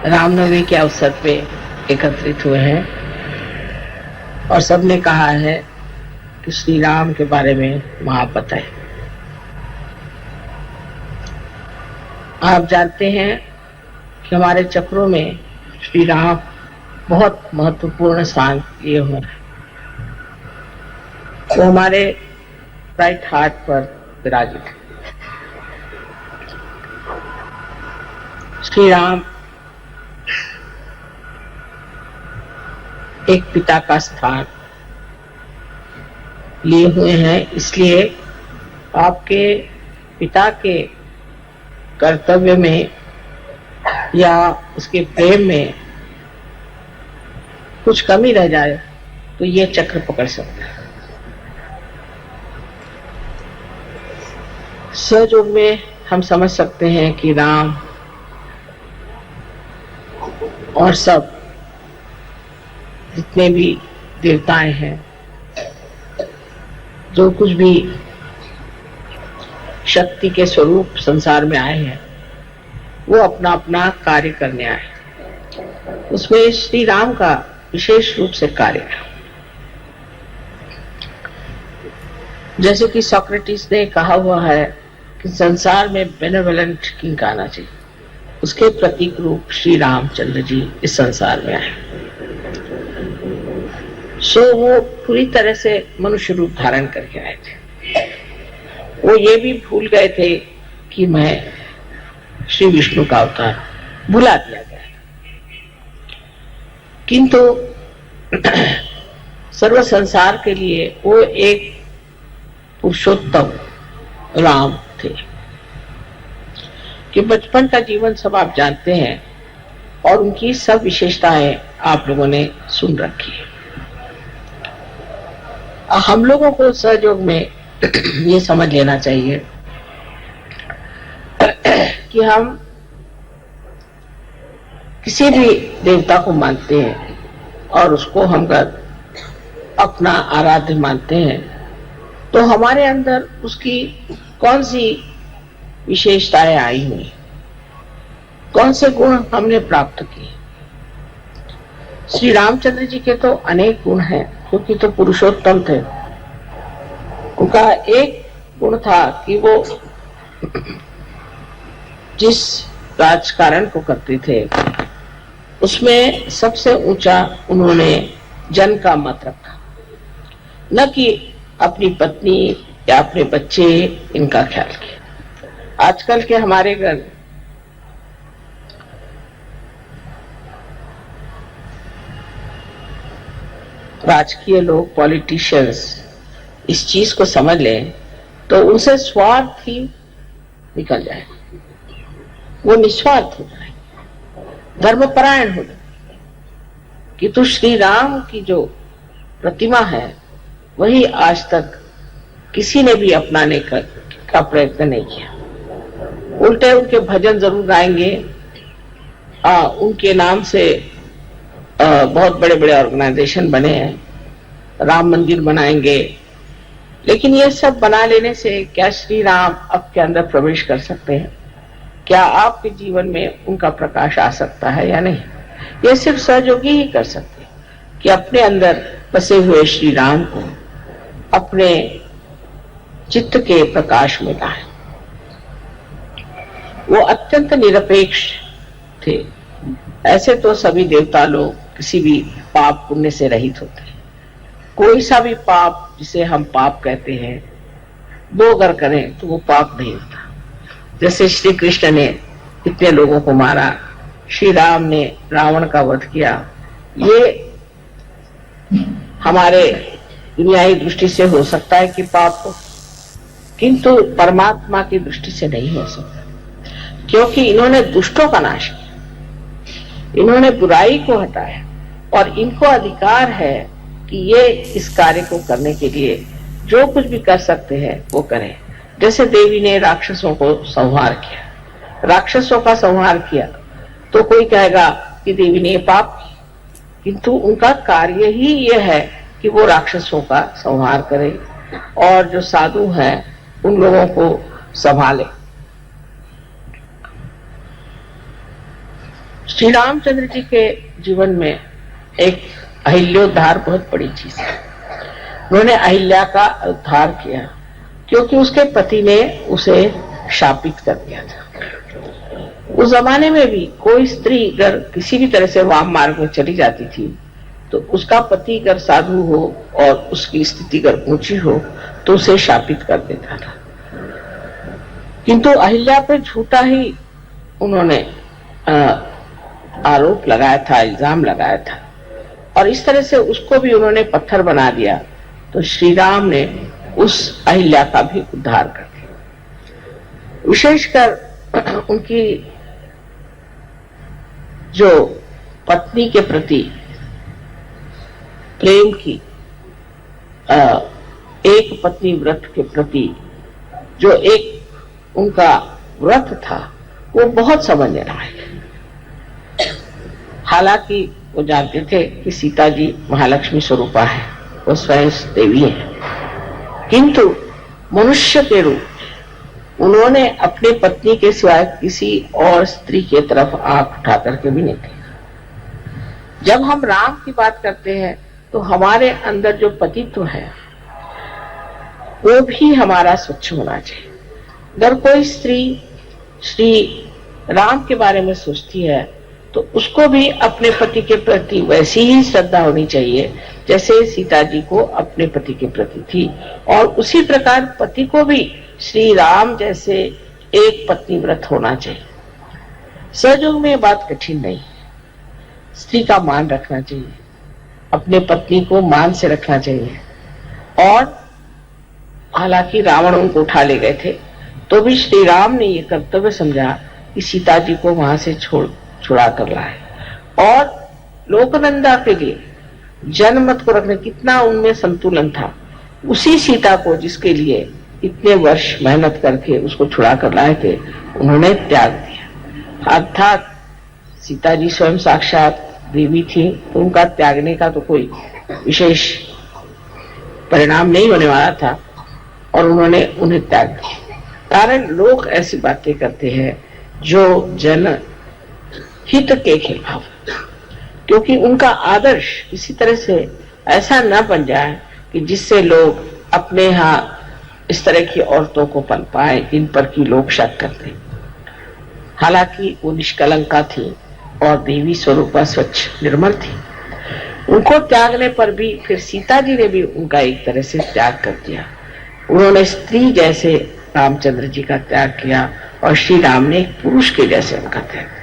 रामनवमी के अवसर पे एकत्रित हुए हैं और सबने कहा है कि श्री राम के बारे में महापत है। आप जानते हैं कि हमारे चक्रों में श्री राम बहुत महत्वपूर्ण स्थान लिए हुए हैं। वो हमारे राइट हार्ट पर विराजित है। श्री राम एक पिता का स्थान लिए हुए हैं, इसलिए आपके पिता के कर्तव्य में या उसके प्रेम में कुछ कमी रह जाए तो ये चक्र पकड़ सकता है। सहयोग में हम समझ सकते हैं कि राम और सब जितने भी देवताएं हैं, जो कुछ भी शक्ति के स्वरूप संसार में आए हैं, वो अपना अपना कार्य करने आए। उसमें श्री राम का विशेष रूप से कार्य है। जैसे कि सोक्रेटिस ने कहा हुआ है कि संसार में बेनेवलेंट किंग आना चाहिए, उसके प्रतीक रूप श्री रामचंद्र जी इस संसार में आए। सो वो पूरी तरह से मनुष्य रूप धारण करके आए थे। वो ये भी भूल गए थे कि मैं श्री विष्णु का अवतार, भुला दिया गया। किंतु सर्व संसार के लिए वो एक पुरुषोत्तम राम थे। कि बचपन का जीवन सब आप जानते हैं और उनकी सब विशेषताएं आप लोगों ने सुन रखी है। हम लोगों को सहयोग में ये समझ लेना चाहिए कि हम किसी भी देवता को मानते हैं और उसको हम अपना आराध्य मानते हैं, तो हमारे अंदर उसकी कौन सी विशेषताएं आई हुई, कौन से गुण हमने प्राप्त किए। श्री रामचंद्र जी के तो अनेक गुण हैं, क्योंकि तो पुरुषोत्तम थे। उनका एक गुण था कि वो जिस राजकारण को करते थे उसमें सबसे ऊंचा उन्होंने जन का मत रखा, न कि अपनी पत्नी या अपने बच्चे इनका ख्याल किया। आजकल के हमारे घर राजकीय लोग, पॉलिटिशियंस इस चीज को समझ लें तो उनसे स्वार्थ ही निकल जाए, वो निस्वार्थ हो जाए, धर्मपरायण हो जाए। कि तो श्री राम की जो प्रतिमा है वही आज तक किसी ने भी अपनाने का प्रयत्न नहीं किया। उल्टे उनके भजन जरूर गाएंगे, उनके नाम से बहुत बड़े बड़े ऑर्गेनाइजेशन बने हैं, राम मंदिर बनाएंगे, लेकिन ये सब बना लेने से क्या श्री राम आपके अंदर प्रवेश कर सकते हैं? क्या आपके जीवन में उनका प्रकाश आ सकता है या नहीं? ये सिर्फ सहयोगी ही कर सकते हैं कि अपने अंदर बसे हुए श्री राम को अपने चित्त के प्रकाश में लाएं। वो अत्यंत निरपेक्ष थे। ऐसे तो सभी देवता लोग किसी भी पाप पुण्य से रहित होते हैं। कोई सा भी पाप जिसे हम पाप कहते हैं वो अगर करें तो वो पाप नहीं होता। जैसे श्री कृष्ण ने इतने लोगों को मारा, श्री राम ने रावण का वध किया, ये हमारे दुनियावी दृष्टि से हो सकता है कि पाप हो, किंतु परमात्मा की दृष्टि से नहीं हो सकता, क्योंकि इन्होंने दुष्टों का नाश किया, इन्होंने बुराई को हटाया और इनको अधिकार है कि ये इस कार्य को करने के लिए जो कुछ भी कर सकते हैं वो करें। जैसे देवी ने राक्षसों को संहार किया, राक्षसों का संहार किया, तो कोई कहेगा कि देवी ने पाप किया, किंतु उनका कार्य ही ये है कि वो राक्षसों का संहार करे और जो साधु हैं उन लोगों को संभाले। श्री रामचंद्र जी के जीवन में एक अहिल्योद्धार बहुत बड़ी चीज है। उन्होंने अहिल्या का उद्धार किया क्योंकि उसके पति ने उसे शापित कर दिया था। उस जमाने में भी कोई स्त्री अगर किसी भी तरह से वाम मार्ग में चली जाती थी तो उसका पति अगर साधु हो और उसकी स्थिति अगर ऊंची हो तो उसे शापित कर देता था। किंतु अहिल्या पे झूठा ही उन्होंने आरोप लगाया था, इल्जाम लगाया था और इस तरह से उसको भी उन्होंने पत्थर बना दिया। तो श्री राम ने उस अहिल्या का भी उद्धार कर दिया। विशेषकर उनकी जो पत्नी के प्रति प्रेम की एक पत्नी व्रत के प्रति जो एक उनका व्रत था वो बहुत समझने लायक है। हालांकि वो जानते थे कि सीता जी महालक्ष्मी स्वरूपा है, वो स्वयं देवी है, किंतु मनुष्य के रूप में उन्होंने अपने पत्नी के सिवाय किसी और स्त्री की तरफ आंख उठा करके भी नहीं देखा। जब हम राम की बात करते हैं तो हमारे अंदर जो पतित्व है वो भी हमारा स्वच्छ होना चाहिए। अगर कोई स्त्री श्री राम के बारे में सोचती है तो उसको भी अपने पति के प्रति वैसी ही श्रद्धा होनी चाहिए जैसे सीता जी को अपने पति के प्रति थी, और उसी प्रकार पति को भी श्री राम जैसे एक पत्नी व्रत होना चाहिए। सहयोग में ये बात कठिन नहीं है। स्त्री का मान रखना चाहिए, अपने पत्नी को मान से रखना चाहिए। और हालांकि रावण उनको उठा ले गए थे तो भी श्री राम ने ये कर्तव्य समझा कि सीता जी को वहां से छुड़ा कर लाए, और लोकनंदा के लिए जनमत को रखने कितना उनमें संतुलन था। उसी सीता को जिसके लिए इतने वर्ष मेहनत करके उसको छुड़ा कर लाए थे उन्होंने त्याग दिया। अर्थात सीता जी स्वयं साक्षात देवी थी तो उनका त्यागने का तो कोई विशेष परिणाम नहीं होने वाला था और उन्होंने उन्हें त्याग दिया। कारण लोग ऐसी बातें करते हैं जो जन हित के खिलाफ, क्योंकि उनका आदर्श किसी तरह से ऐसा न बन जाए कि जिससे लोग अपने यहाँ इस तरह की औरतों को पल पाए इन पर की लोग शक करते। हालांकि वो निष्कलंका थी और देवी स्वरूपा स्वच्छ निर्मल थी। उनको त्यागने पर भी फिर सीता जी ने भी उनका एक तरह से त्याग कर दिया। उन्होंने स्त्री जैसे रामचंद्र जी का त्याग किया और श्री राम ने एक पुरुष के जैसे उनका त्याग।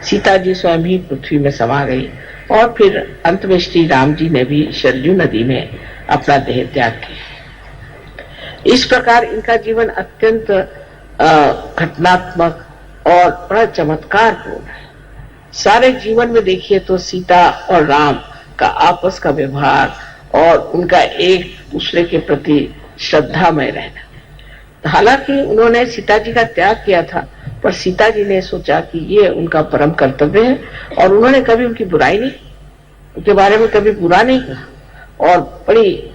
सीता जी स्वयं ही पृथ्वी में समा गई और फिर अंत में श्री राम जी ने भी सरयू नदी में अपना देह त्याग किया। इस प्रकार इनका जीवन अत्यंत घटनात्मक और बड़ा चमत्कारपूर्ण है। सारे जीवन में देखिए तो सीता और राम का आपस का व्यवहार और उनका एक दूसरे के प्रति श्रद्धामय रहना। हालांकि उन्होंने सीता जी का त्याग किया था पर सीता जी ने सोचा कि ये उनका परम कर्तव्य है और उन्होंने कभी उनकी बुराई नहीं, उनके बारे में कभी बुरा नहीं कहा और बड़ी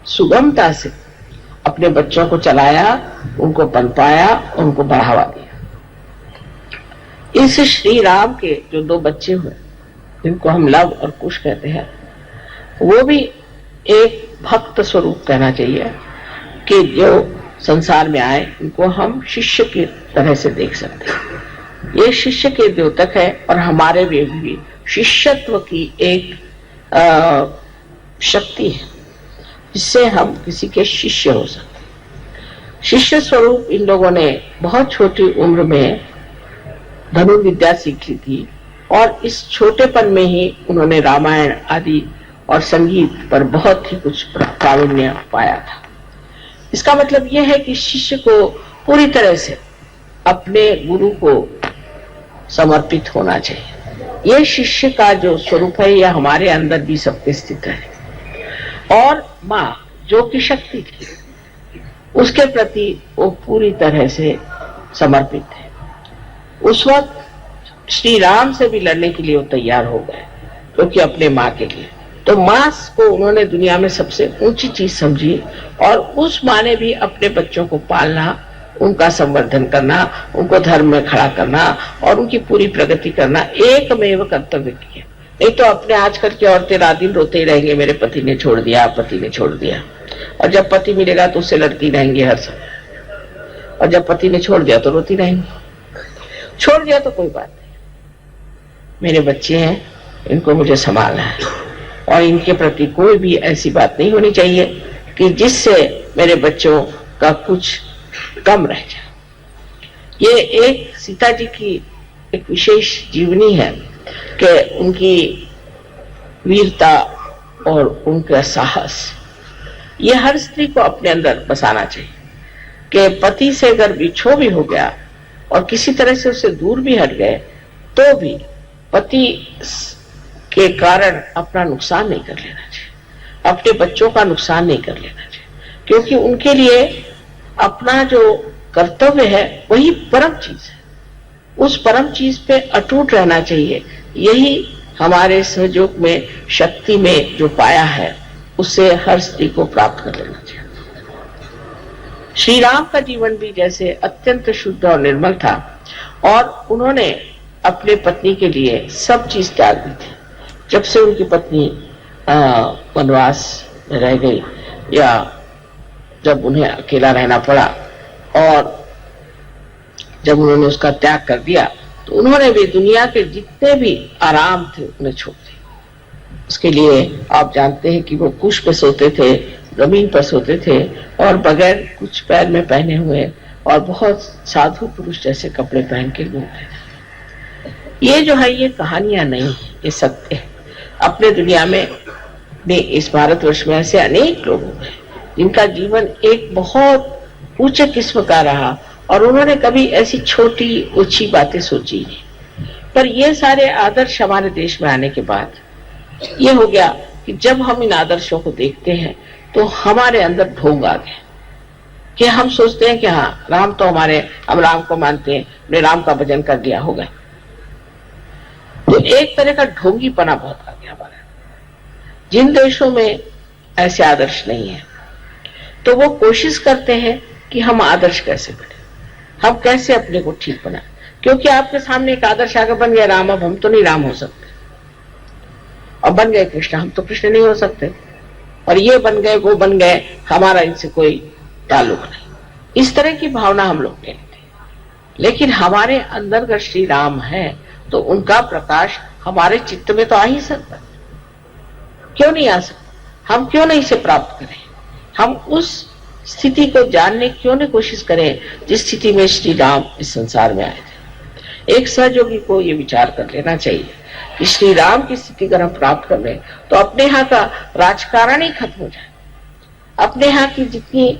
सुगमता से अपने बच्चों को चलाया, उनको पनपाया, उनको बढ़ावा दिया। इस श्री राम के जो दो बच्चे हुए जिनको हम लव और कुश कहते हैं, वो भी एक भक्त स्वरूप कहना चाहिए कि जो संसार में आए उनको हम शिष्य की तरह से देख सकते हैं। ये शिष्य के द्योतक है और हमारे भी शिष्यत्व की एक शक्ति है जिससे हम किसी के शिष्य हो सकते हैं। शिष्य स्वरूप इन लोगों ने बहुत छोटी उम्र में धनुर्विद्या सीख ली थी और इस छोटेपन में ही उन्होंने रामायण आदि और संगीत पर बहुत ही कुछ प्रावीण्य पाया था। इसका मतलब यह है कि शिष्य को पूरी तरह से अपने गुरु को समर्पित होना चाहिए। यह शिष्य का जो स्वरूप है यह हमारे अंदर भी सबके स्थित है। और माँ जो की शक्ति थी उसके प्रति वो पूरी तरह से समर्पित है। उस वक्त श्री राम से भी लड़ने के लिए वो तैयार हो गए क्योंकि अपने माँ के लिए। तो माँ को उन्होंने दुनिया में सबसे ऊंची चीज समझी और उस माँ ने भी अपने बच्चों को पालना, उनका संवर्धन करना, उनको धर्म में खड़ा करना और उनकी पूरी प्रगति करना एकमेव कर्तव्य किया। नहीं तो अपने आजकल की औरतें रात दिन रोते ही रहेंगे, मेरे पति ने छोड़ दिया, पति ने छोड़ दिया। और जब पति मिलेगा तो उससे लड़ती रहेंगी हर समय, और जब पति ने छोड़ दिया तो रोती रहेंगी। छोड़ दिया तो कोई बात नहीं, मेरे बच्चे हैं, इनको मुझे संभालना है, और इनके प्रति कोई भी ऐसी बात नहीं होनी चाहिए कि जिससे मेरे बच्चों का कुछ कम रह जाए। ये एक सीता जी की एक विशेष जीवनी है कि उनकी वीरता और उनका साहस, ये हर स्त्री को अपने अंदर बसाना चाहिए कि पति से अगर बिछो भी हो गया और किसी तरह से उससे दूर भी हट गए तो भी पति के कारण अपना नुकसान नहीं कर लेना चाहिए, अपने बच्चों का नुकसान नहीं कर लेना चाहिए, क्योंकि उनके लिए अपना जो कर्तव्य है वही परम चीज है। उस परम चीज पे अटूट रहना चाहिए। यही हमारे सहयोग में, शक्ति में जो पाया है, उससे हर स्त्री को प्राप्त कर लेना चाहिए। श्री राम का जीवन भी जैसे अत्यंत शुद्ध और निर्मल था, और उन्होंने अपने पत्नी के लिए सब चीज त्याग दी थी। जब से उनकी पत्नी वनवास में रह गई, या जब उन्हें अकेला रहना पड़ा और जब उन्होंने उसका त्याग कर दिया, तो उन्होंने भी दुनिया के जितने भी आराम थे उन्हें छोड़ दिए। उसके लिए आप जानते हैं कि वो कुश पे सोते थे, जमीन पर सोते थे, और बगैर कुछ पैर में पहने हुए, और बहुत साधु पुरुष जैसे कपड़े पहन के घूमते थे। ये जो है, ये कहानियां नहीं, ये सत्य है। अपने दुनिया में, इस भारतवर्ष में ऐसे अनेक लोग हैं जिनका जीवन एक बहुत ऊंचे किस्म का रहा, और उन्होंने कभी ऐसी छोटी ऊंची बातें सोची नहीं। पर ये सारे आदर्श हमारे देश में आने के बाद ये हो गया कि जब हम इन आदर्शों को देखते हैं तो हमारे अंदर ढोंग आ गया कि हम सोचते हैं कि हाँ, राम तो हम राम को मानते हैं, हमने राम का भजन कर दिया, हो गया। तो एक तरह का ढोंगीपना बहुत आ गया हमारे। जिन देशों में ऐसे आदर्श नहीं है तो वो कोशिश करते हैं कि हम आदर्श कैसे बने, हम कैसे अपने को ठीक बनाए, क्योंकि आपके सामने एक आदर्श आगे बन गया राम, अब हम तो नहीं राम हो सकते, अब बन गए कृष्ण, हम तो कृष्ण नहीं हो सकते, और ये बन गए, वो बन गए, हमारा इनसे कोई ताल्लुक नहीं। इस तरह की भावना हम लोग के लिए, लेकिन हमारे अंदर अगर श्री राम है तो उनका प्रकाश हमारे चित्त में तो आ ही सकता, क्यों नहीं आ सकता? हम क्यों नहीं इसे प्राप्त करें? हम उस स्थिति को जानने क्यों नहीं कोशिश करें जिस स्थिति में श्री राम इस संसार में आए थे। एक सहयोगी को ये विचार कर लेना चाहिए कि श्री राम की स्थिति अगर हम प्राप्त कर लें तो अपने यहाँ का राजकारण ही खत्म हो जाए, अपने यहाँ की जितनी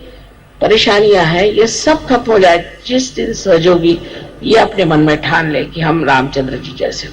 परेशानियां हैं ये सब खत्म हो जाए। जिस दिन सहयोगी ये अपने मन में ठान ले कि हम रामचंद्र जी जैसे